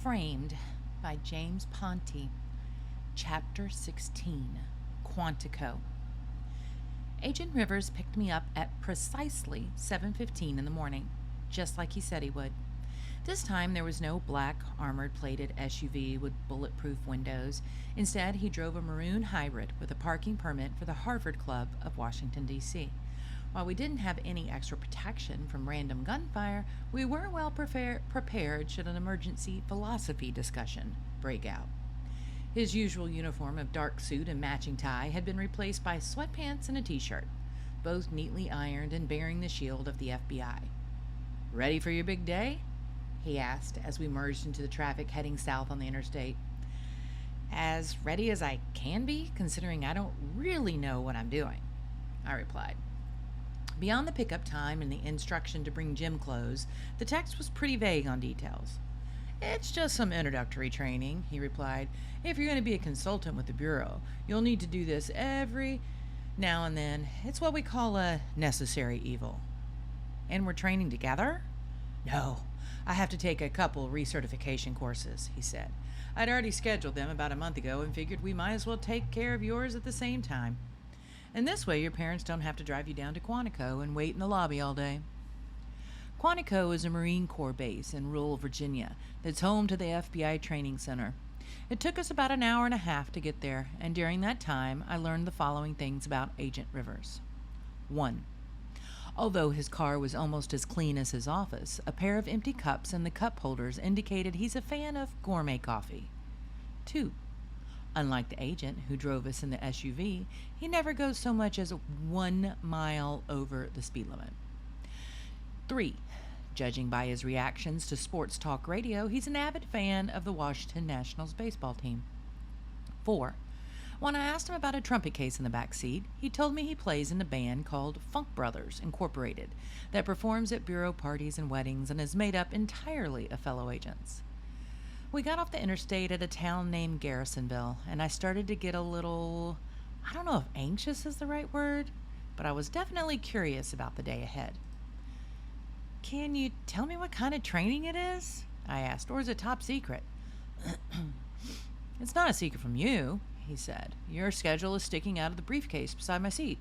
Framed by James Ponti. Chapter 16. Quantico. Agent Rivers picked me up at precisely 7:15 in the morning, just like he said he would. This time there was no black armored plated SUV with bulletproof windows. Instead, he drove a maroon hybrid with a parking permit for the Harvard Club of Washington, D.C. While we didn't have any extra protection from random gunfire, we were well prepared should an emergency philosophy discussion break out. His usual uniform of dark suit and matching tie had been replaced by sweatpants and a t-shirt, both neatly ironed and bearing the shield of the FBI. "Ready for your big day?" he asked as we merged into the traffic heading south on the interstate. "As ready as I can be, considering I don't really know what I'm doing," I replied. Beyond the pickup time and the instruction to bring gym clothes, the text was pretty vague on details. "It's just some introductory training," he replied. "If you're going to be a consultant with the Bureau, you'll need to do this every now and then. It's what we call a necessary evil." "And we're training together?" "No. I have to take a couple recertification courses," he said. "I'd already scheduled them about a month ago and figured we might as well take care of yours at the same time. And this way your parents don't have to drive you down to Quantico and wait in the lobby all day." Quantico is a Marine Corps base in rural Virginia that's home to the FBI training center. It took us about an hour and a half to get there, and during that time I learned the following things about Agent Rivers. 1. Although his car was almost as clean as his office, a pair of empty cups in the cup holders indicated he's a fan of gourmet coffee. 2. Unlike the agent who drove us in the SUV, he never goes so much as 1 mile over the speed limit. 3. Judging by his reactions to sports talk radio, he's an avid fan of the Washington Nationals baseball team. 4. When I asked him about a trumpet case in the back seat, he told me he plays in a band called Funk Brothers Incorporated that performs at bureau parties and weddings and is made up entirely of fellow agents. We got off the interstate at a town named Garrisonville, and I started to get a little, I don't know if anxious is the right word, but I was definitely curious about the day ahead. "Can you tell me what kind of training it is?" I asked, "or is it top secret?" "It's not a secret from you," he said. "Your schedule is sticking out of the briefcase beside my seat."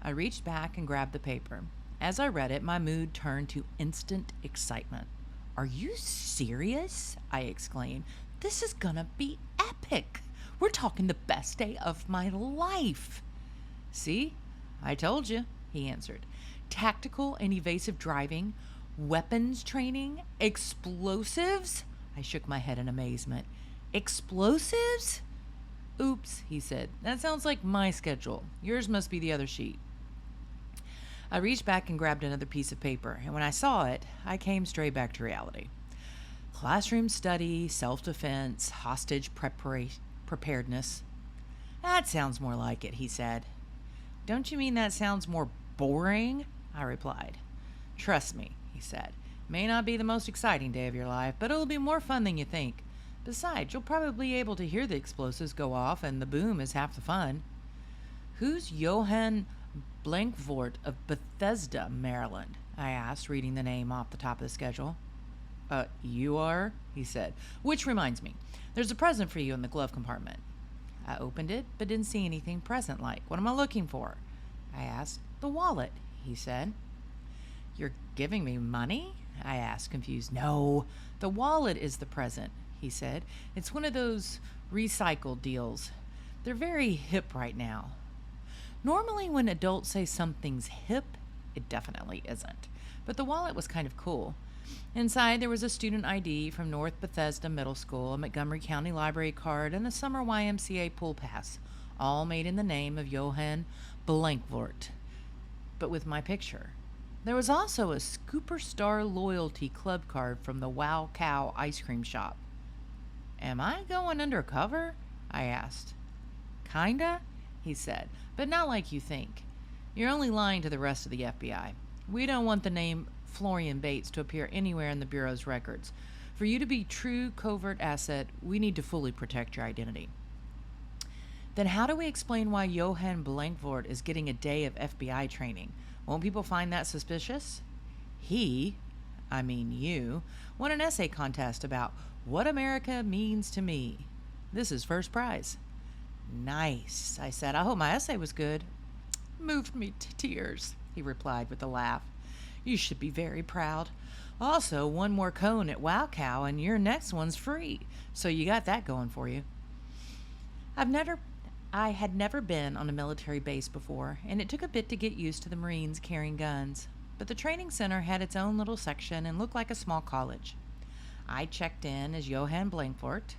I reached back and grabbed the paper. As I read it, my mood turned to instant excitement. "Are you serious?" I exclaimed. "This is gonna be epic. We're talking the best day of my life." "See? I told you," he answered. "Tactical and evasive driving, weapons training, explosives?" I shook my head in amazement. "Explosives?" "Oops," he said. "That sounds like my schedule. Yours must be the other sheet." I reached back and grabbed another piece of paper, and when I saw it, I came straight back to reality. Classroom study, self-defense, hostage preparedness. "That sounds more like it," he said. "Don't you mean that sounds more boring?" I replied. "Trust me," he said. "May not be the most exciting day of your life, but it'll be more fun than you think. Besides, you'll probably be able to hear the explosives go off, and the boom is half the fun." "Who's Johann Blankvort of Bethesda, Maryland?" I asked, reading the name off the top of the schedule. You are," he said. "Which reminds me, there's a present for you in the glove compartment." I opened it, but didn't see anything present-like. "What am I looking for?" I asked. "The wallet," he said. "You're giving me money?" I asked, confused. "No, the wallet is the present," he said. "It's one of those recycled deals. They're very hip right now." Normally when adults say something's hip, it definitely isn't. But the wallet was kind of cool. Inside there was a student ID from North Bethesda Middle School, a Montgomery County Library card, and a summer YMCA pool pass, all made in the name of Johann Blankvort, but with my picture. There was also a Scooper Star Loyalty Club card from the Wow Cow ice cream shop. "Am I going undercover?" I asked. "Kinda," he said, "but not like you think. You're only lying to the rest of the FBI. We don't want the name Florian Bates to appear anywhere in the Bureau's records. For you to be true covert asset, we need to fully protect your identity." "Then how do we explain why Johann Blankvort is getting a day of FBI training? Won't people find that suspicious?" you, won an essay contest about what America means to me. This is first prize. Nice, I said. I hope my essay was good. Moved me to tears, he replied with a laugh. You should be very proud. Also, one more cone at Wow Cow and your next one's free, so you got that going for you. I had never been on a military base before, and it took a bit to get used to the Marines carrying guns. But the training center had its own little section and looked like a small college. I checked in as Johann Blankfort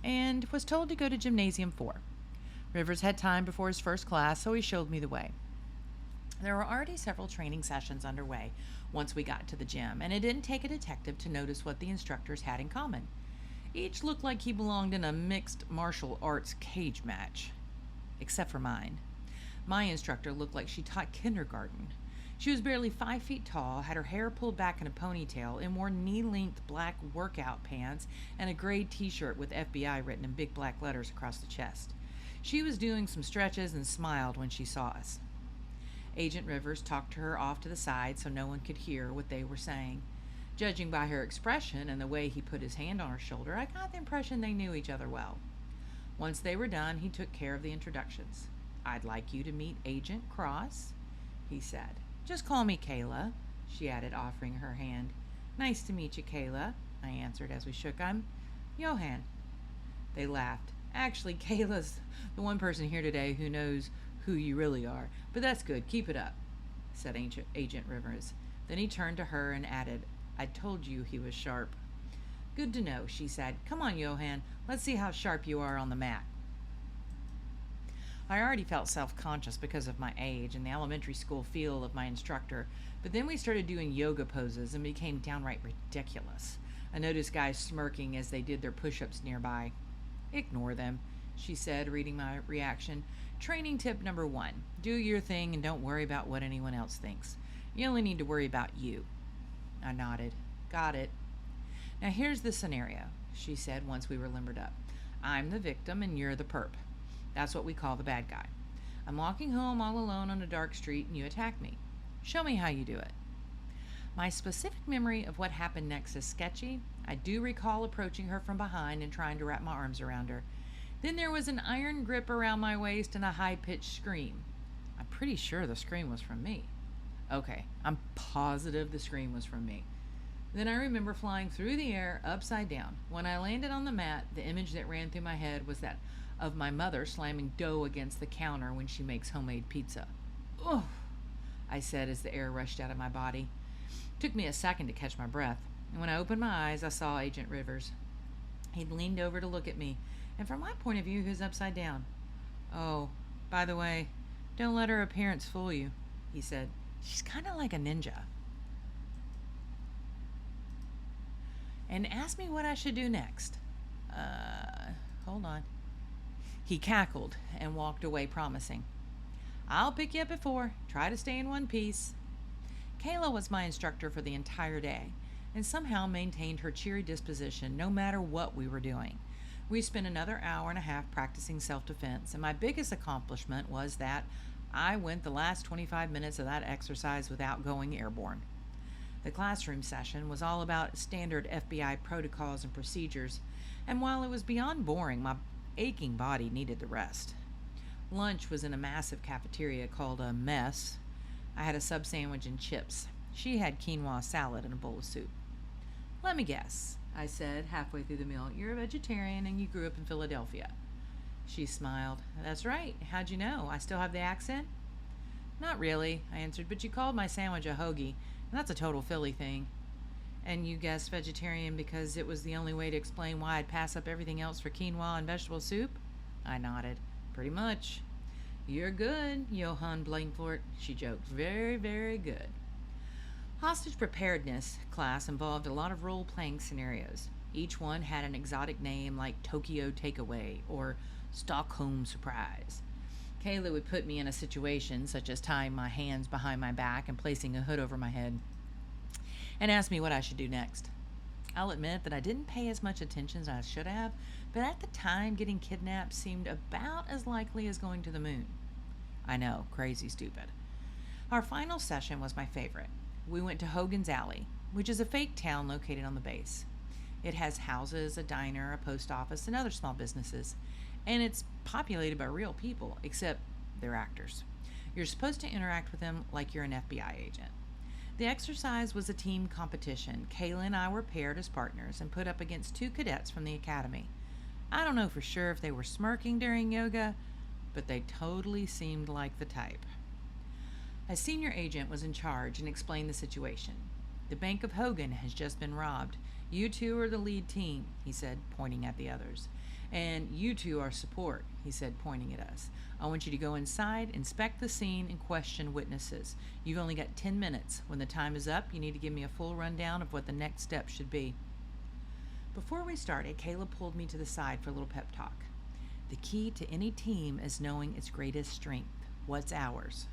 and was told to go to Gymnasium 4. Rivers had time before his first class, so he showed me the way. There were already several training sessions underway once we got to the gym, and it didn't take a detective to notice what the instructors had in common. Each looked like he belonged in a mixed martial arts cage match, except for mine. My instructor looked like she taught kindergarten. She was barely 5 feet tall, had her hair pulled back in a ponytail, and wore knee-length black workout pants and a gray t-shirt with FBI written in big black letters across the chest. She was doing some stretches and smiled when she saw us. Agent Rivers talked her off to the side so no one could hear what they were saying. Judging by her expression and the way he put his hand on her shoulder, I got the impression they knew each other well. Once they were done, he took care of the introductions. I'd like you to meet Agent Cross, he said. Just call me Kayla, she added, offering her hand. Nice to meet you, Kayla, I answered as we shook. I'm Johann. They laughed. Actually, Kayla's the one person here today who knows who you really are, but that's good. Keep it up, said Agent Rivers. Then he turned to her and added, I told you he was sharp. Good to know, she said. Come on, Johann. Let's see how sharp you are on the mat. I already felt self-conscious because of my age and the elementary school feel of my instructor, but then we started doing yoga poses and became downright ridiculous. I noticed guys smirking as they did their push-ups nearby. Ignore them, she said, reading my reaction. Training tip number 1, do your thing and don't worry about what anyone else thinks. You only need to worry about you. I nodded. Got it. Now here's the scenario, she said once we were limbered up. I'm the victim and you're the perp. That's what we call the bad guy. I'm walking home all alone on a dark street and you attack me. Show me how you do it. My specific memory of what happened next is sketchy. I do recall approaching her from behind and trying to wrap my arms around her. Then there was an iron grip around my waist and a high-pitched scream. I'm pretty sure the scream was from me. Okay, I'm positive the scream was from me. Then I remember flying through the air upside down. When I landed on the mat, the image that ran through my head was that of my mother slamming dough against the counter when she makes homemade pizza. Ugh, I said as the air rushed out of my body. It took me a second to catch my breath, and when I opened my eyes, I saw Agent Rivers. He'd leaned over to look at me, and from my point of view, he was upside down. Oh, by the way, don't let her appearance fool you, he said. She's kind of like a ninja. And asked me what I should do next. Hold on. He cackled and walked away, promising, I'll pick you up at 4. Try to stay in one piece. Kayla was my instructor for the entire day and somehow maintained her cheery disposition no matter what we were doing. We spent another hour and a half practicing self-defense, and my biggest accomplishment was that I went the last 25 minutes of that exercise without going airborne. The classroom session was all about standard FBI protocols and procedures, and while it was beyond boring, my aching body needed the rest. Lunch was in a massive cafeteria called a mess. I had a sub sandwich and chips. She had quinoa salad and a bowl of soup. Let me guess, I said halfway through the meal. You're a vegetarian and you grew up in Philadelphia. She smiled. That's right. How'd you know? I still have the accent? Not really, I answered, but you called my sandwich a hoagie, and that's a total Philly thing. And you guessed vegetarian because it was the only way to explain why I'd pass up everything else for quinoa and vegetable soup? I nodded. Pretty much. You're good, Johann Blankfort, she joked. Very, very good. Hostage preparedness class involved a lot of role-playing scenarios. Each one had an exotic name like Tokyo Takeaway or Stockholm Surprise. Kayla would put me in a situation such as tying my hands behind my back and placing a hood over my head and ask me what I should do next. I'll admit that I didn't pay as much attention as I should have, but at the time, getting kidnapped seemed about as likely as going to the moon. I know, crazy stupid. Our final session was my favorite. We went to Hogan's Alley. which is a fake town located on the base. It has houses, a diner, a post office, and other small businesses. And it's populated by real people, except they're actors. You're supposed to interact with them like you're an FBI agent. The exercise was a team competition. Kayla and I were paired as partners and put up against two cadets from the academy. I don't know for sure if they were smirking during yoga, but they totally seemed like the type. A senior agent was in charge and explained the situation. The Bank of Hogan has just been robbed. You two are the lead team, he said, pointing at the others. And you two are support, he said, pointing at us. I want you to go inside, inspect the scene, and question witnesses. You've only got 10 minutes. When the time is up, you need to give me a full rundown of what the next step should be. Before we started, Kayla pulled me to the side for a little pep talk. The key to any team is knowing its greatest strength. What's ours?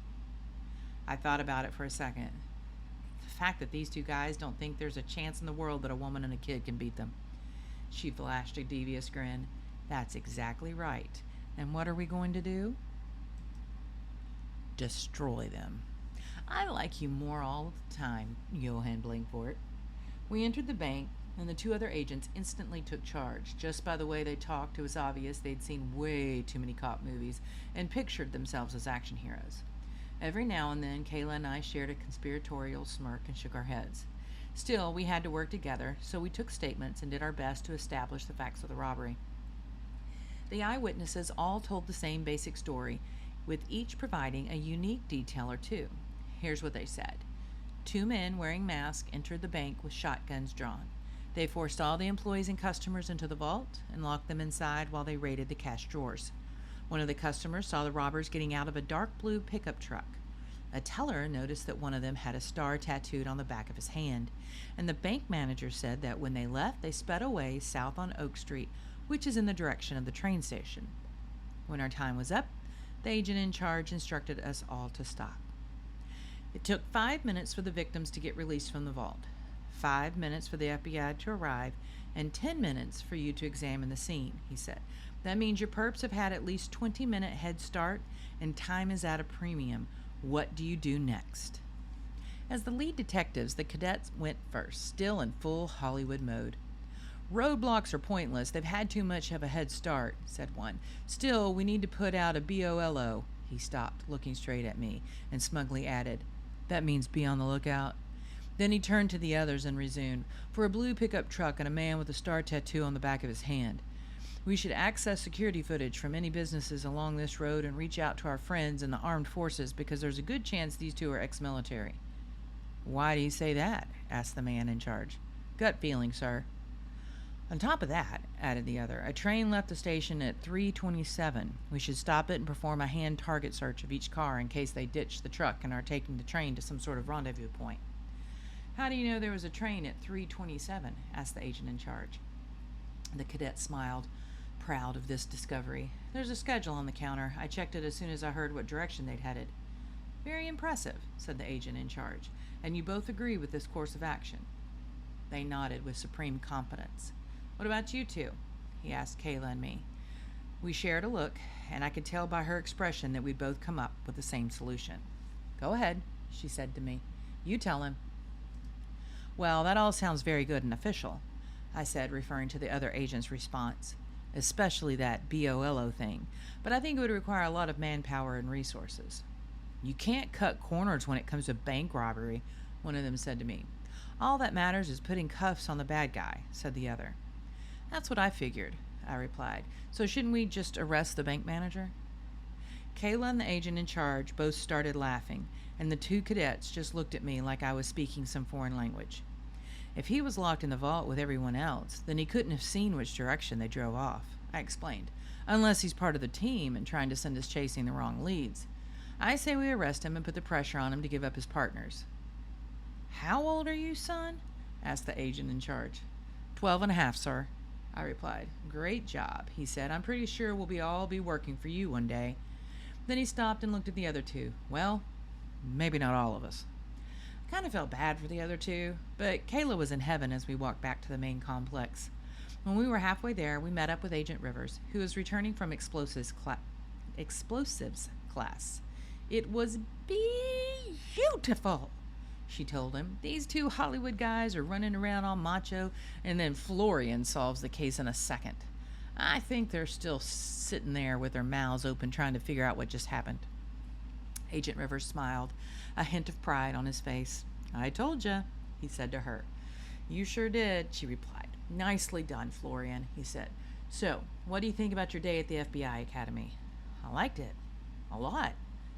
I thought about it for a second. The fact that these two guys don't think there's a chance in the world that a woman and a kid can beat them. She flashed a devious grin. That's exactly right. And what are we going to do? Destroy them. I like you more all the time, Johann Blinkfort. We entered the bank, and the two other agents instantly took charge. Just by the way they talked, it was obvious they'd seen way too many cop movies and pictured themselves as action heroes. Every now and then, Kayla and I shared a conspiratorial smirk and shook our heads. Still, we had to work together, so we took statements and did our best to establish the facts of the robbery. The eyewitnesses all told the same basic story, with each providing a unique detail or two. Here's what they said. Two men wearing masks entered the bank with shotguns drawn. They forced all the employees and customers into the vault and locked them inside while they raided the cash drawers. One of the customers saw the robbers getting out of a dark blue pickup truck. A teller noticed that one of them had a star tattooed on the back of his hand, and the bank manager said that when they left, they sped away south on Oak Street, which is in the direction of the train station. When our time was up, the agent in charge instructed us all to stop. It took 5 minutes for the victims to get released from the vault, 5 minutes for the FBI to arrive, and 10 minutes for you to examine the scene, he said. That means your perps have had at least 20-minute head start, and time is at a premium. What do you do next? As the lead detectives, the cadets went first, still in full Hollywood mode. Roadblocks are pointless. They've had too much of a head start, said one. Still, we need to put out a BOLO. He stopped, looking straight at me, and smugly added, That means be on the lookout. Then he turned to the others and resumed, For a blue pickup truck and a man with a star tattoo on the back of his hand. We should access security footage from any businesses along this road and reach out to our friends in the armed forces because there's a good chance these two are ex-military. Why do you say that? Asked the man in charge. Gut feeling, sir. On top of that, added the other, a train left the station at 3:27. We should stop it and perform a hand target search of each car in case they ditch the truck and are taking the train to some sort of rendezvous point. How do you know there was a train at 3:27? Asked the agent in charge. The cadet smiled, proud of this discovery. There's a schedule on the counter. I checked it as soon as I heard what direction they'd headed. Very impressive, said the agent in charge. And you both agree with this course of action? They nodded with supreme confidence. What about you two? He asked Kayla and me. We shared a look, and I could tell by her expression that we'd both come up with the same solution. Go ahead, she said to me. You tell him. Well, that all sounds very good and official, I said, referring to the other agent's response. Especially that BOLO thing, but I think it would require a lot of manpower and resources. You can't cut corners when it comes to bank robbery, one of them said to me. All that matters is putting cuffs on the bad guy, said the other. That's what I figured, I replied. So shouldn't we just arrest the bank manager? Kayla and the agent in charge both started laughing, and the two cadets just looked at me like I was speaking some foreign language. If he was locked in the vault with everyone else, then he couldn't have seen which direction they drove off, I explained, unless he's part of the team and trying to send us chasing the wrong leads. I say we arrest him and put the pressure on him to give up his partners. How old are you, son? Asked the agent in charge. 12 and a half, sir, I replied. Great job, he said. I'm pretty sure we'll all be working for you one day. Then he stopped and looked at the other two. Well, maybe not all of us. I kind of felt bad for the other two, but Kayla was in heaven as we walked back to the main complex. When we were halfway there, we met up with Agent Rivers, who was returning from explosives class. It was beautiful. she told him. These two Hollywood guys are running around all macho, and then Florian solves the case in a second. I think they're still sitting there with their mouths open trying to figure out what just happened. Agent Rivers smiled, a hint of pride on his face. I told you, he said to her. You sure did, she replied. Nicely done, Florian, he said. So, what do you think about your day at the FBI Academy? I liked it. A lot.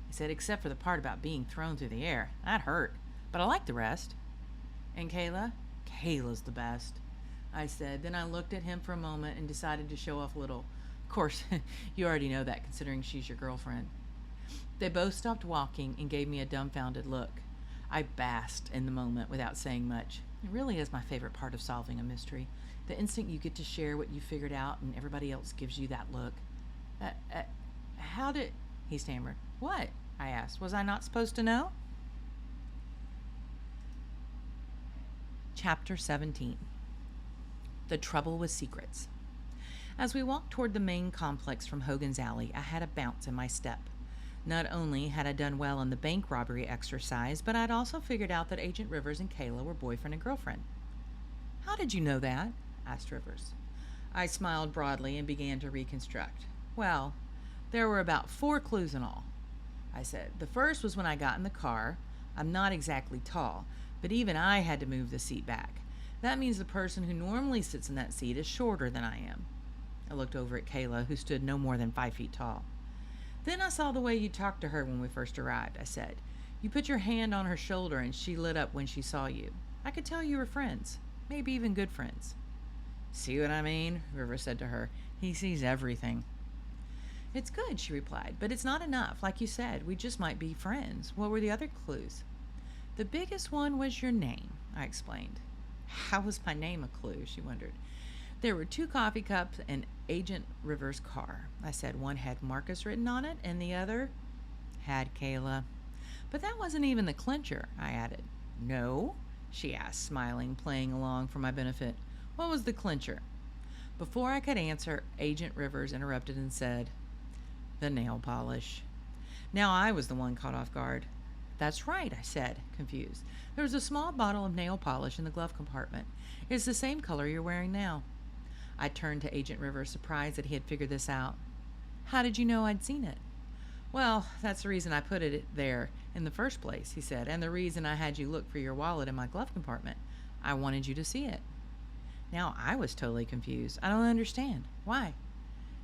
He said, except for the part about being thrown through the air. That hurt. But I liked the rest. And Kayla? Kayla's the best, I said. Then I looked at him for a moment and decided to show off a little. Of course, you already know that, considering she's your girlfriend. They both stopped walking and gave me a dumbfounded look. I basked in the moment without saying much. It really is my favorite part of solving a mystery. The instant you get to share what you figured out and everybody else gives you that look. How did... He stammered. What? I asked. Was I not supposed to know? Chapter 17. The Trouble with Secrets. As we walked toward the main complex from Hogan's Alley, I had a bounce in my step. Not only had I done well on the bank robbery exercise, but I'd also figured out that Agent Rivers and Kayla were boyfriend and girlfriend. How did you know that? Asked Rivers. I smiled broadly and began to reconstruct. Well, there were about 4 clues in all, I said. The first was when I got in the car. I'm not exactly tall, but even I had to move the seat back. That means the person who normally sits in that seat is shorter than I am. I looked over at Kayla, who stood no more than 5 feet tall. Then I saw the way you talked to her when we first arrived, I said. You put your hand on her shoulder and she lit up when she saw you. I could tell you were friends, maybe even good friends. See what I mean? Rivers said to her. He sees everything. It's good, she replied, but it's not enough. Like you said, we just might be friends. What were the other clues? The biggest one was your name, I explained. How was my name a clue? She wondered. There were 2 coffee cups and Agent Rivers' car. I said one had Marcus written on it and the other had Kayla. But that wasn't even the clincher, I added. No? She asked, smiling, playing along for my benefit. What was the clincher? Before I could answer, Agent Rivers interrupted and said, the nail polish. Now I was the one caught off guard. That's right, I said, confused. There was a small bottle of nail polish in the glove compartment. It's the same color you're wearing now. I turned to Agent Rivers, surprised that he had figured this out. How did you know I'd seen it? Well, that's the reason I put it there in the first place, he said, and the reason I had you look for your wallet in my glove compartment. I wanted you to see it. Now I was totally confused. I don't understand. Why?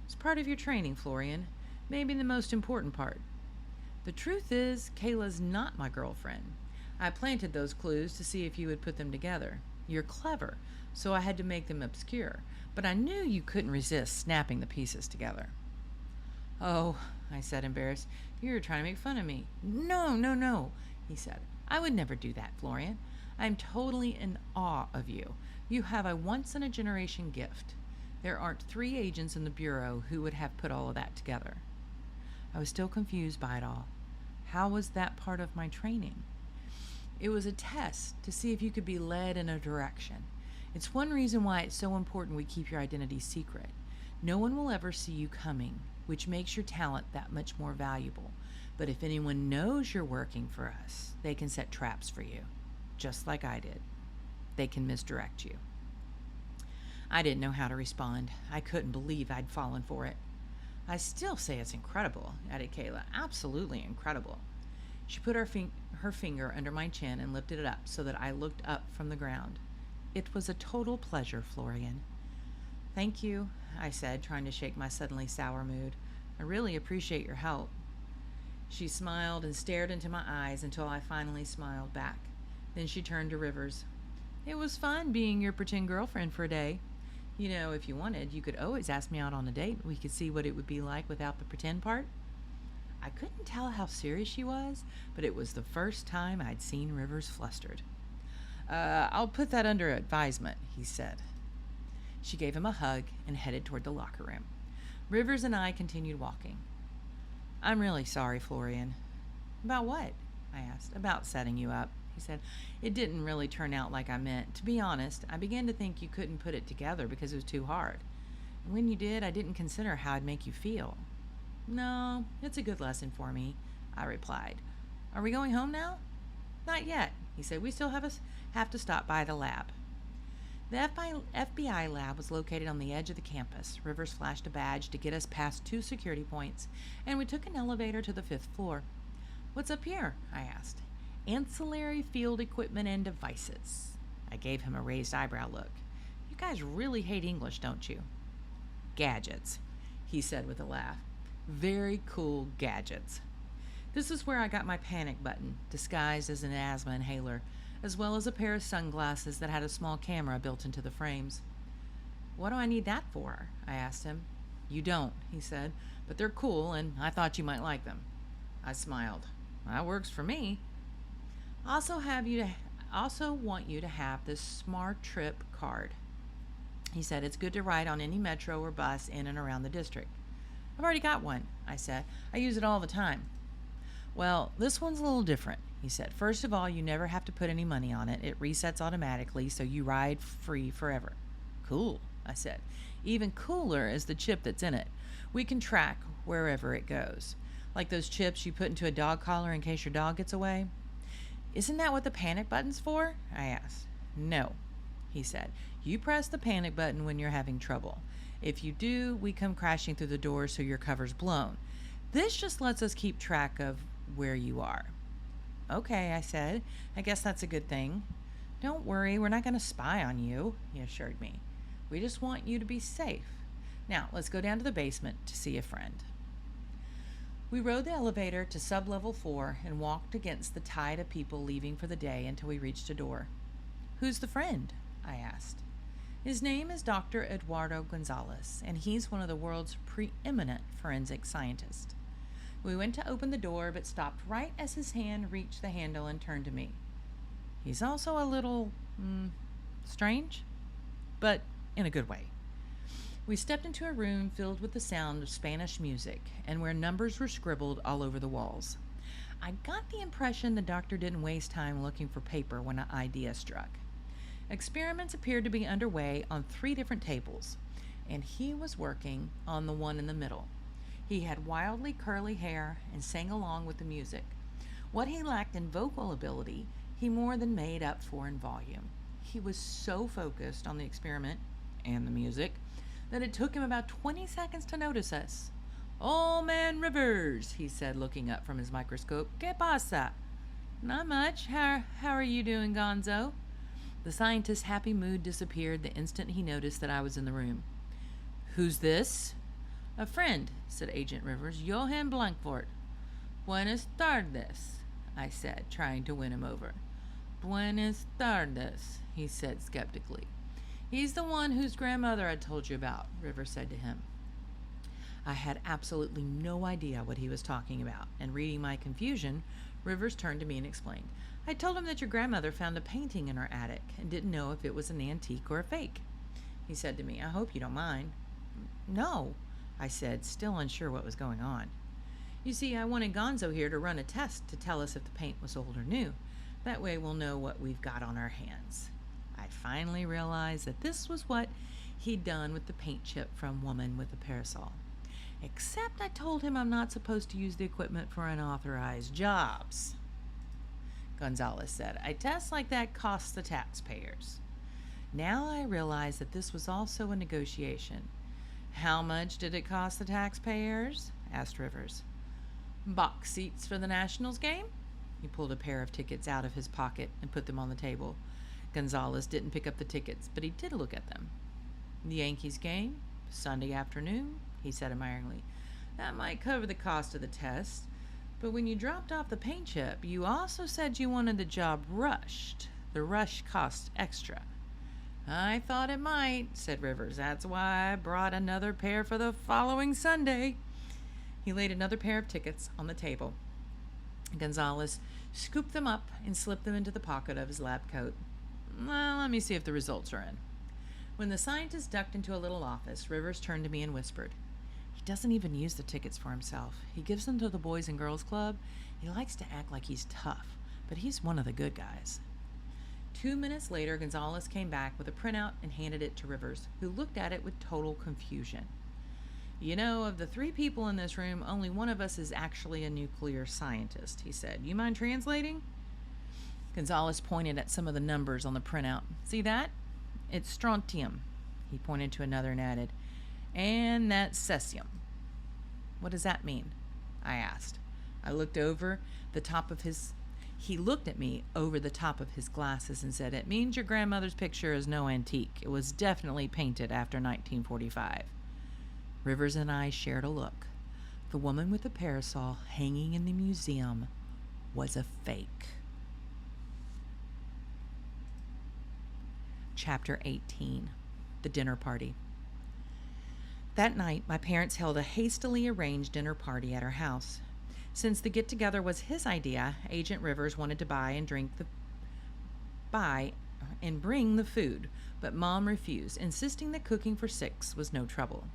It's part of your training, Florian. Maybe the most important part. The truth is, Kayla's not my girlfriend. I planted those clues to see if you would put them together. You're clever, so I had to make them obscure, but I knew you couldn't resist snapping the pieces together. Oh, I said, embarrassed. You're trying to make fun of me. No, he said. I would never do that, Florian. I'm totally in awe of you. You have a once-in-a-generation gift. There aren't 3 agents in the Bureau who would have put all of that together. I was still confused by it all. How was that part of my training? It was a test to see if you could be led in a direction. It's one reason why it's so important we keep your identity secret. No one will ever see you coming, which makes your talent that much more valuable. But if anyone knows you're working for us, they can set traps for you, just like I did. They can misdirect you. I didn't know how to respond. I couldn't believe I'd fallen for it. I still say it's incredible, added Kayla. Absolutely incredible. She put her finger under my chin and lifted it up so that I looked up from the ground. It was a total pleasure, Florian. Thank you, I said, trying to shake my suddenly sour mood. I really appreciate your help. She smiled and stared into my eyes until I finally smiled back. Then she turned to Rivers. It was fun being your pretend girlfriend for a day. You know, if you wanted, you could always ask me out on a date. We could see what it would be like without the pretend part. I couldn't tell how serious she was, but it was the first time I'd seen Rivers flustered. I'll put that under advisement, he said. She gave him a hug and headed toward the locker room. Rivers and I continued walking. I'm really sorry, Florian. About what? I asked. About setting you up, he said. It didn't really turn out like I meant. To be honest, I began to think you couldn't put it together because it was too hard. And when you did, I didn't consider how I'd make you feel. No, it's a good lesson for me, I replied. Are we going home now? Not yet, He said, we still have to stop by the lab. The FBI lab was located on the edge of the campus. Rivers flashed a badge to get us past 2 security points, and we took an elevator to the 5th floor. What's up here? I asked. Ancillary field equipment and devices. I gave him a raised eyebrow look. You guys really hate English, don't you? Gadgets, he said with a laugh. Very cool gadgets. This is where I got my panic button, disguised as an asthma inhaler, as well as a pair of sunglasses that had a small camera built into the frames. What do I need that for? I asked him. You don't, he said, but they're cool and I thought you might like them. I smiled. That works for me. I also want you to have this Smart Trip card. He said it's good to ride on any metro or bus in and around the district. I've already got one, I said. I use it all the time. Well, this one's a little different, he said. First of all, you never have to put any money on it. It resets automatically, so you ride free forever. Cool, I said. Even cooler is the chip that's in it. We can track wherever it goes. Like those chips you put into a dog collar in case your dog gets away. Isn't that what the panic button's for? I asked. No, he said. You press the panic button when you're having trouble. If you do, we come crashing through the door so your cover's blown. This just lets us keep track of where you are. Okay, I said. I guess that's a good thing. Don't worry, we're not going to spy on you, he assured me. We just want you to be safe. Now, let's go down to the basement to see a friend. We rode the elevator to sub-level 4 and walked against the tide of people leaving for the day until we reached a door. Who's the friend? I asked. His name is Dr. Eduardo Gonzalez, and he's one of the world's preeminent forensic scientists. We went to open the door, but stopped right as his hand reached the handle and turned to me. He's also a little, strange, but in a good way. We stepped into a room filled with the sound of Spanish music and where numbers were scribbled all over the walls. I got the impression the doctor didn't waste time looking for paper when an idea struck. Experiments appeared to be underway on 3 different tables, and he was working on the one in the middle. He had wildly curly hair and sang along with the music. What he lacked in vocal ability, he more than made up for in volume. He was so focused on the experiment and the music that it took him about 20 seconds to notice us. Old Man Rivers, he said, looking up from his microscope. ¿Qué pasa? Not much. How are you doing, Gonzo? The scientist's happy mood disappeared the instant he noticed that I was in the room. Who's this? A friend, said Agent Rivers. Johann Blankfort. Buenas tardes, I said, trying to win him over. Buenas tardes, he said skeptically. He's the one whose grandmother I told you about, Rivers said to him. I had absolutely no idea what he was talking about, and reading my confusion, Rivers turned to me and explained. I told him that your grandmother found a painting in her attic and didn't know if it was an antique or a fake. He said to me, I hope you don't mind. No, I said, still unsure what was going on. You see, I wanted Gonzo here to run a test to tell us if the paint was old or new. That way we'll know what we've got on our hands. I finally realized that this was what he'd done with the paint chip from Woman with a Parasol. Except I told him I'm not supposed to use the equipment for unauthorized jobs. Gonzalez said, a test like that costs the taxpayers. Now I realize that this was also a negotiation. How much did it cost the taxpayers? Asked Rivers. Box seats for the Nationals game? He pulled a pair of tickets out of his pocket and put them on the table. Gonzalez didn't pick up the tickets, but he did look at them. The Yankees game? Sunday afternoon? He said admiringly. That might cover the cost of the test. But when you dropped off the paint chip, you also said you wanted the job rushed. The rush cost extra. I thought it might, said Rivers. That's why I brought another pair for the following Sunday. He laid another pair of tickets on the table. Gonzalez scooped them up and slipped them into the pocket of his lab coat. Well, let me see if the results are in. When the scientist ducked into a little office, Rivers turned to me and whispered, He doesn't even use the tickets for himself. He gives them to the Boys and Girls Club. He likes to act like he's tough, but he's one of the good guys. 2 minutes later, Gonzalez came back with a printout and handed it to Rivers, who looked at it with total confusion. You know, of the 3 people in this room, only one of us is actually a nuclear scientist, he said. You mind translating? Gonzalez pointed at some of the numbers on the printout. See that? It's strontium. He pointed to another and added, and that's cesium. What does that mean? I asked. I looked over the top of his... He looked at me over the top of his glasses and said, "It means your grandmother's picture is no antique. It was definitely painted after 1945. Rivers and I shared a look. The woman with the parasol hanging in the museum was a fake. Chapter 18. The Dinner Party. That night, my parents held a hastily arranged dinner party at our house. Since the get-together was his idea, Agent Rivers wanted to buy and bring the food, but Mom refused, insisting that cooking for 6 was no trouble.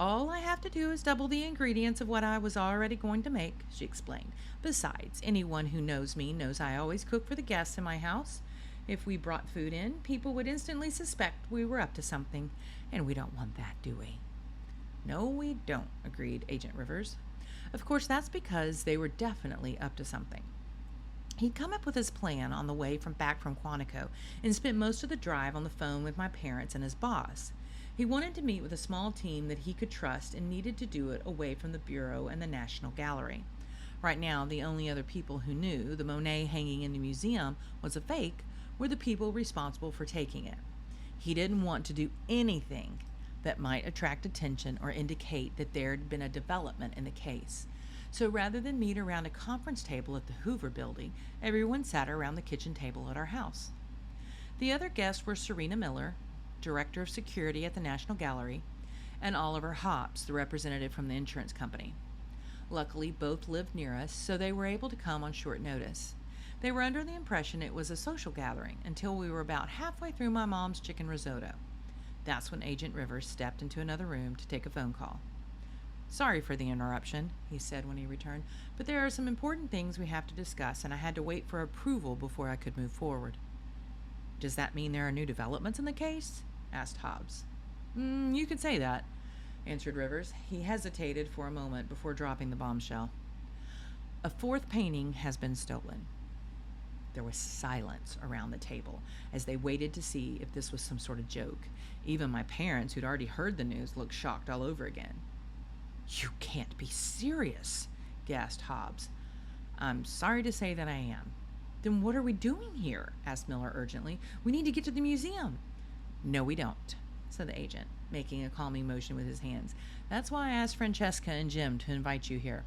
"All I have to do is double the ingredients of what I was already going to make," she explained. "Besides, anyone who knows me knows I always cook for the guests in my house. If we brought food in, people would instantly suspect we were up to something, and we don't want that, do we?" "No, we don't," agreed Agent Rivers. Of course, that's because they were definitely up to something. He'd come up with his plan on the way back from Quantico and spent most of the drive on the phone with my parents and his boss. He wanted to meet with a small team that he could trust and needed to do it away from the Bureau and the National Gallery. Right now, the only other people who knew the Monet hanging in the museum was a fake were the people responsible for taking it. He didn't want to do anything that might attract attention or indicate that there had been a development in the case. So rather than meet around a conference table at the Hoover Building, everyone sat around the kitchen table at our house. The other guests were Serena Miller, Director of Security at the National Gallery, and Oliver Hobbs, the representative from the insurance company. Luckily, both lived near us, so they were able to come on short notice. They were under the impression it was a social gathering until we were about halfway through my mom's chicken risotto. That's when Agent Rivers stepped into another room to take a phone call. "Sorry for the interruption," he said when he returned, "but there are some important things we have to discuss, and I had to wait for approval before I could move forward." "Does that mean there are new developments in the case?" asked Hobbs. You could say that," answered Rivers. He hesitated for a moment before dropping the bombshell. "A 4th painting has been stolen." There was silence around the table as they waited to see if this was some sort of joke. Even my parents, who'd already heard the news, looked shocked all over again. "You can't be serious," gasped Hobbs. "I'm sorry to say that I am." "Then what are we doing here?" asked Miller urgently. "We need to get to the museum." "No, we don't," said the agent, making a calming motion with his hands. "That's why I asked Francesca and Jim to invite you here.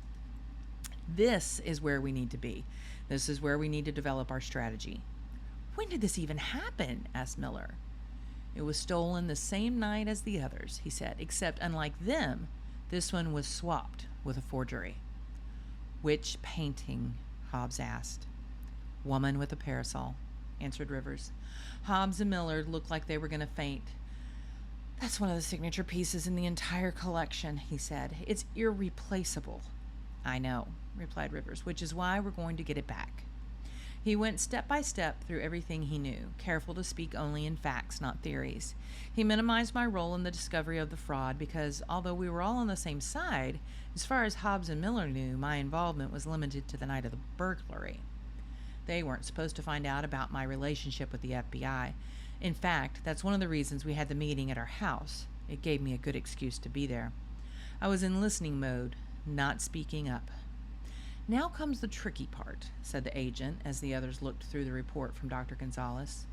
This is where we need to be. This is where we need to develop our strategy." "When did this even happen?" asked Miller. "It was stolen the same night as the others," he said, "except unlike them, this one was swapped with a forgery." "Which painting?" Hobbs asked. "Woman with a parasol," answered Rivers. Hobbs and Miller looked like they were going to faint. "That's one of the signature pieces in the entire collection," he said. "It's irreplaceable." "I know," replied Rivers, "which is why we're going to get it back." He went step by step through everything he knew, careful to speak only in facts, not theories. He minimized my role in the discovery of the fraud because, although we were all on the same side, as far as Hobbs and Miller knew, my involvement was limited to the night of the burglary. They weren't supposed to find out about my relationship with the FBI. In fact, that's one of the reasons we had the meeting at our house. It gave me a good excuse to be there. I was in listening mode, not speaking up. "Now comes the tricky part," said the agent as the others looked through the report from Dr. Gonzalez.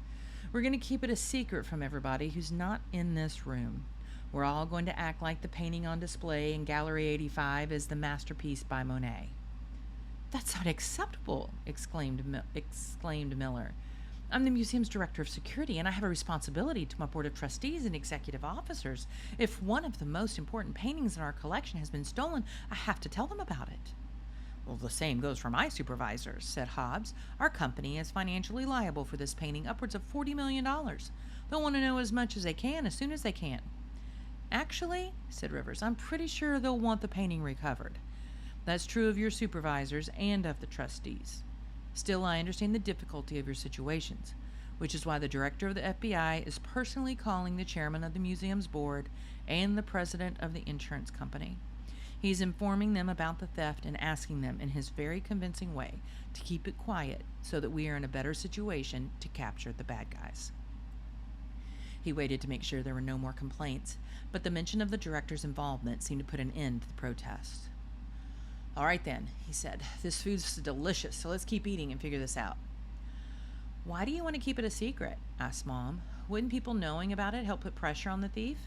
"We're going to keep it a secret from everybody who's not in this room. We're all going to act like the painting on display in Gallery 85 is the masterpiece by Monet." "That's unacceptable," exclaimed Miller. "I'm the museum's director of security, and I have a responsibility to my board of trustees and executive officers. If one of the most important paintings in our collection has been stolen, I have to tell them about it." "Well, the same goes for my supervisors," said Hobbs. "Our company is financially liable for this painting, upwards of $40 million. They'll want to know as much as they can as soon as they can." "Actually," said Rivers, "I'm pretty sure they'll want the painting recovered. That's true of your supervisors and of the trustees. Still, I understand the difficulty of your situations, which is why the director of the FBI is personally calling the chairman of the museum's board and the president of the insurance company. He's informing them about the theft and asking them in his very convincing way to keep it quiet so that we are in a better situation to capture the bad guys. He waited to make sure there were no more complaints, but the mention of the director's involvement seemed to put an end to the protest. "All right then," he said. "This food's delicious, so let's keep eating and figure this out." "Why do you want to keep it a secret?" asked Mom. "Wouldn't people knowing about it help put pressure on the thief?"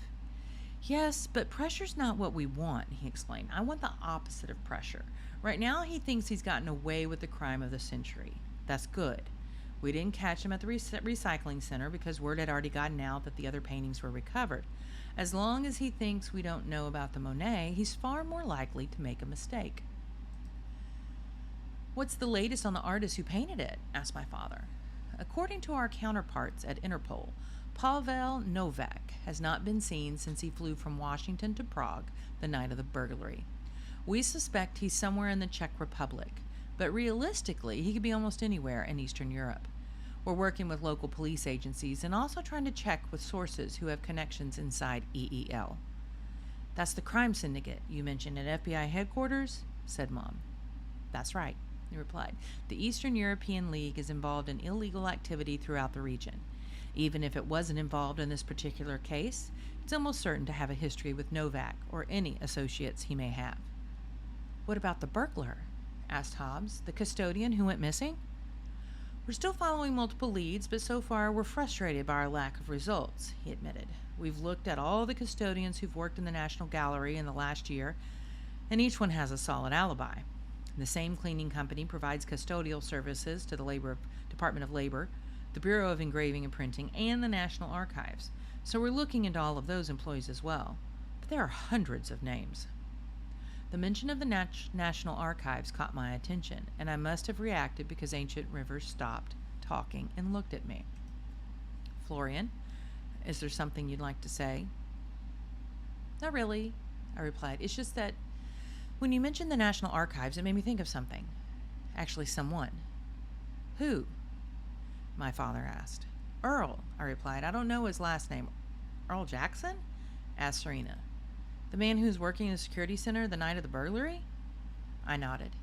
"Yes, but pressure's not what we want," he explained. "I want the opposite of pressure. Right now he thinks he's gotten away with the crime of the century. That's good. We didn't catch him at the recycling center because word had already gotten out that the other paintings were recovered. As long as he thinks we don't know about the Monet, he's far more likely to make a mistake." "What's the latest on the artist who painted it?" asked my father. "According to our counterparts at Interpol, Pavel Novak has not been seen since he flew from Washington to Prague the night of the burglary. We suspect he's somewhere in the Czech Republic, but realistically, he could be almost anywhere in Eastern Europe. We're working with local police agencies and also trying to check with sources who have connections inside EEL." "That's the crime syndicate you mentioned at FBI headquarters?" said Mom. "That's right," he replied. "The Eastern European League is involved in illegal activity throughout the region. Even if it wasn't involved in this particular case, it's almost certain to have a history with Novak or any associates he may have." "What about the burglar?" asked Hobbs. "The custodian who went missing?" "We're still following multiple leads, but so far we're frustrated by our lack of results," he admitted. "We've looked at all the custodians who've worked in the National Gallery in the last year, and each one has a solid alibi. The same cleaning company provides custodial services to the Department of Labor, the Bureau of Engraving and Printing, and the National Archives. So we're looking into all of those employees as well. But there are hundreds of names." The mention of the National Archives caught my attention, and I must have reacted because Ancient Rivers stopped talking and looked at me. "Florian, is there something you'd like to say?" "Not really," I replied. "It's just that when you mentioned the National Archives, it made me think of something. Actually, someone." "Who?" my father asked. "Earl," I replied. "I don't know his last name." "Earl Jackson?" asked Serena. "The man who was working in the security center the night of the burglary?" I nodded.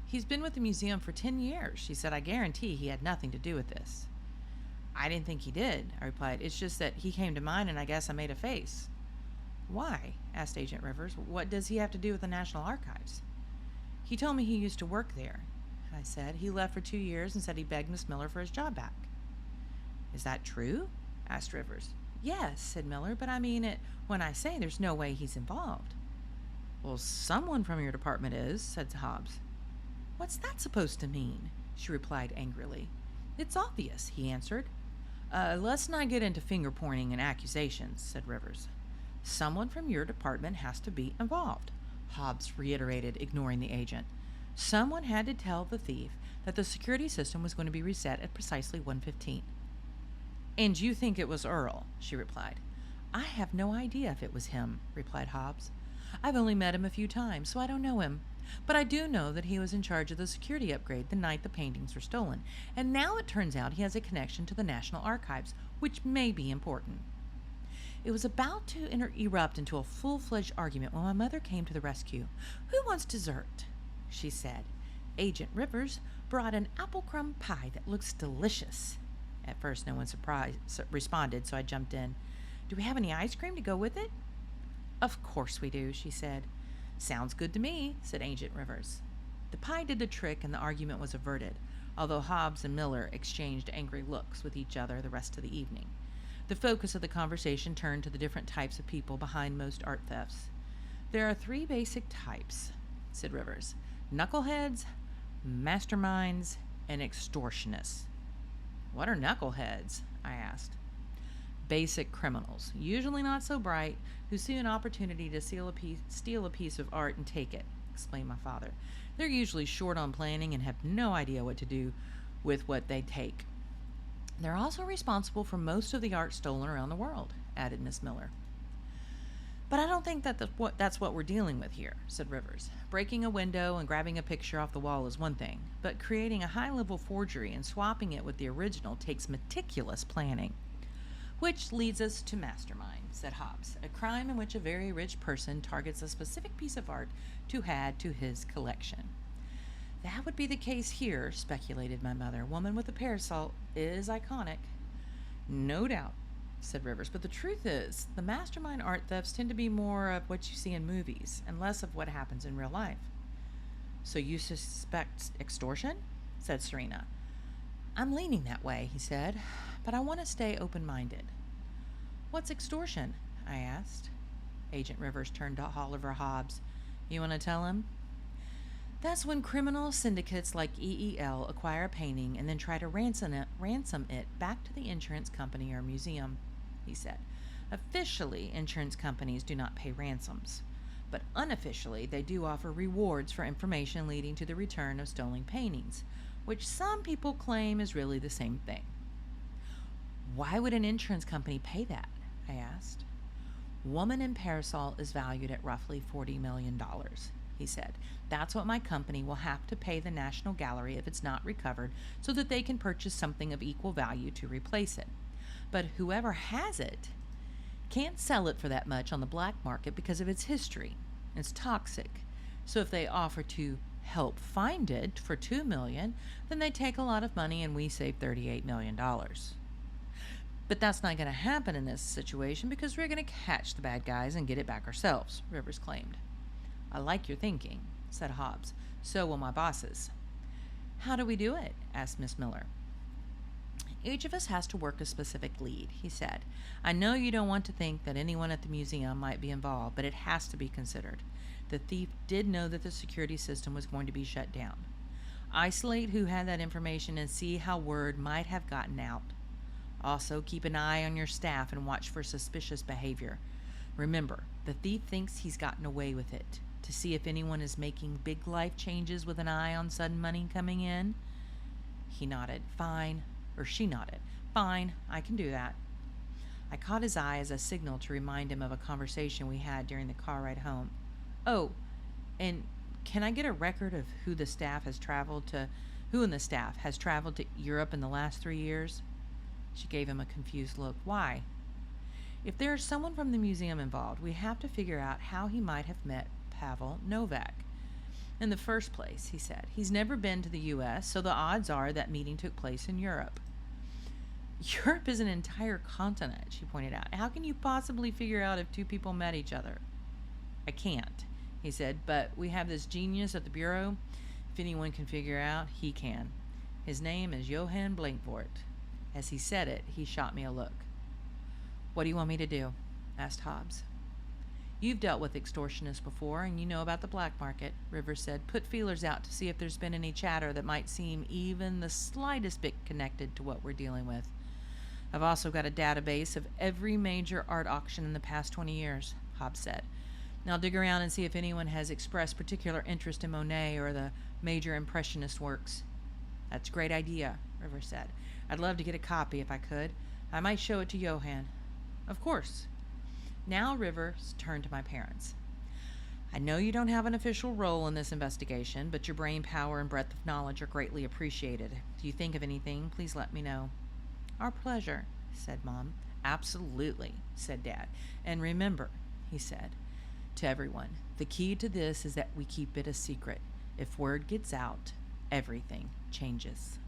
"He's been with the museum for 10 years, she said. "I guarantee he had nothing to do with this." "I didn't think he did," I replied. "It's just that he came to mind and I guess I made a face." "Why?" asked Agent Rivers. "What does he have to do with the National Archives?" "He told me he used to work there," I said. "He left for 2 years and said he begged Miss Miller for his job back." "Is that true?" asked Rivers. "Yes," said Miller, "but I mean it when I say there's no way he's involved." "Well, someone from your department is," said Hobbs. "What's that supposed to mean?" she replied angrily. "It's obvious," he answered. Let's not get into finger-pointing and accusations," said Rivers. "Someone from your department has to be involved," Hobbs reiterated, ignoring the agent. "Someone had to tell the thief that the security system was going to be reset at precisely 1:15. "And you think it was Earl?" she replied. "I have no idea if it was him," replied Hobbs. "I've only met him a few times, so I don't know him. But I do know that he was in charge of the security upgrade the night the paintings were stolen, and now it turns out he has a connection to the National Archives, which may be important." It was about to erupt into a full-fledged argument when my mother came to the rescue. "Who wants dessert?" she said. Agent Rivers brought an apple crumb pie that looks delicious. At first, no one responded, so I jumped in. "Do we have any ice cream to go with it?" "Of course we do," she said. "Sounds good to me," said Agent Rivers. The pie did the trick and the argument was averted, although Hobbs and Miller exchanged angry looks with each other the rest of the evening. The focus of the conversation turned to the different types of people behind most art thefts. "There are 3 basic types," said Rivers. "Knuckleheads, masterminds, and extortionists." "What are knuckleheads?" I asked. "Basic criminals, usually not so bright, who see an opportunity to steal a piece of art and take it," explained my father. "They're usually short on planning and have no idea what to do with what they take. They're also responsible for most of the art stolen around the world," added Miss Miller. "But I don't think that's what we're dealing with here," said Rivers. "Breaking a window and grabbing a picture off the wall is one thing, but creating a high-level forgery and swapping it with the original takes meticulous planning. Which leads us to mastermind, said Hobbes, a crime in which a very rich person targets a specific piece of art to add to his collection. That would be the case here, speculated my mother. Woman with a parasol is iconic. No doubt, said Rivers, but the truth is, the mastermind art thefts tend to be more of what you see in movies and less of what happens in real life. So you suspect extortion? Said Serena. I'm leaning that way, he said, but I want to stay open-minded. What's extortion? I asked. Agent Rivers turned to Oliver Hobbs. You want to tell him? That's when criminal syndicates like EEL acquire a painting and then try to ransom it back to the insurance company or museum, he said. Officially, insurance companies do not pay ransoms, but unofficially they do offer rewards for information leading to the return of stolen paintings, which some people claim is really the same thing. Why would an insurance company pay that? I asked. Woman in Parasol is valued at roughly $40 million, he said. That's what my company will have to pay the National Gallery if it's not recovered so that they can purchase something of equal value to replace it. But whoever has it can't sell it for that much on the black market because of its history. It's toxic. So if they offer to help find it for $2 million, then they take a lot of money and we save $38 million. But that's not going to happen in this situation because we're going to catch the bad guys and get it back ourselves, Rivers claimed. I like your thinking, said Hobbs. So will my bosses. How do we do it? Asked Miss Miller. Each of us has to work a specific lead, he said. I know you don't want to think that anyone at the museum might be involved, but it has to be considered. The thief did know that the security system was going to be shut down. Isolate who had that information and see how word might have gotten out. Also, keep an eye on your staff and watch for suspicious behavior. Remember, the thief thinks he's gotten away with it. To see if anyone is making big life changes with an eye on sudden money coming in. He nodded. Fine. Or she nodded. Fine, I can do that. I caught his eye as a signal to remind him of a conversation we had during the car ride home. Oh, and can I get a record of who in the staff has traveled to Europe in the last 3 years? She gave him a confused look. Why? If there is someone from the museum involved, we have to figure out how he might have met Pavel Novak. In the first place, he said, he's never been to the U.S., so the odds are that meeting took place in Europe. Europe is an entire continent, she pointed out. How can you possibly figure out if two people met each other? I can't, he said, but we have this genius at the Bureau. If anyone can figure out, he can. His name is Johann Blankvort. As he said it, he shot me a look. What do you want me to do? Asked Hobbs. You've dealt with extortionists before, and you know about the black market, Rivers said. Put feelers out to see if there's been any chatter that might seem even the slightest bit connected to what we're dealing with. I've also got a database of every major art auction in the past 20 years, Hobbs said. Now dig around and see if anyone has expressed particular interest in Monet or the major Impressionist works. That's a great idea, Rivers said. I'd love to get a copy if I could. I might show it to Johann. Of course. Now Rivers turned to my parents. I know you don't have an official role in this investigation, but your brain power and breadth of knowledge are greatly appreciated. If you think of anything, please let me know. Our pleasure, said Mom. Absolutely, said Dad. And remember, he said to everyone, the key to this is that we keep it a secret. If word gets out, everything changes.